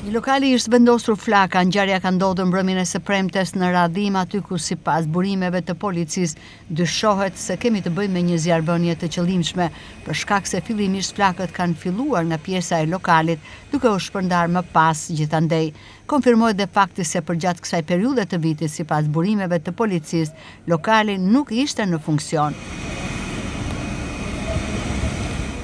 Një lokali ishte vendosur flaka. Ngjarja ka ndodhur mbrëmjen e së premtes në Radhim, aty ku sipas burimeve të policisë dyshohet se kemi të bëjmë me një zjarrbënje të qëllimshme, për shkak se fillimisht flakët kanë filluar nga pjesa e lokalit, duke u shpërndar më pas gjithandej. Konfirmohet dhe fakti se përgjatë kësaj periudhe të vitit, sipas burimeve të policisë, lokali nuk ishte në funksion.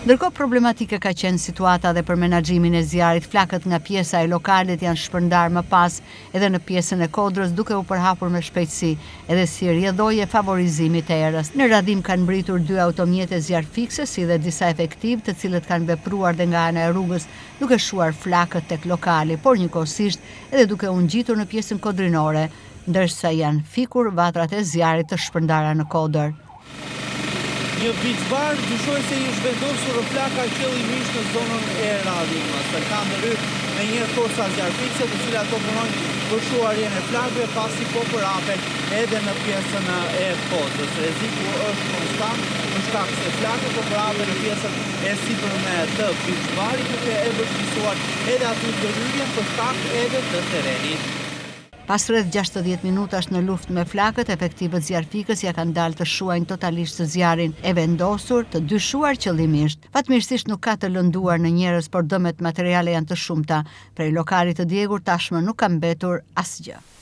Ndërkohë problematike ka qenë situata dhe për menaxhimin e zjarrit. Flakët nga pjesa e lokalit janë shpërndar më pas edhe në pjesën e Kodrës, duke u përhapur me shpejtësi, edhe si rrjedhoje favorizimi të erës. Në Radhim kanë mbritur 2 automjete zjarrfikse, si dhe disa efektiv, të cilët kanë vepruar dhe nga ana e rrugës, duke shuar flakët tek lokali, por njëkohësisht edhe duke u ngjitur në pjesën kodrinore, ndërsa janë fikur vatrat e zjarrit të shpërndara në Kodër. Një biçbar dyshohet se i vendosur flaka qëllimisht në zonën e Radhimit. Ka ndërhyrë me një forca zjarrfikse, të cilat po punojnë për shuarjen e flakëve, pasi po përhapen edhe në pjesën e Kodrës. Rreziku është konstant për shkak se flakët po përhapen në pjesën e sipërme të biçbarit, duke e vështirësuar edhe aty ndërhyrjen për shkak edhe të terrenit. Pas rreth 60 minutash në luftë me flakët, efektivët zjarrfikës ja kanë dalë të shuajnë totalisht zjarrin e vendosur, të dyshuar qëllimisht. Fatmirësisht nuk ka të lënduar në njerëz, por dëmet materiale janë të shumta. Prej lokalit të djegur tashmë nuk ka mbetur asgjë.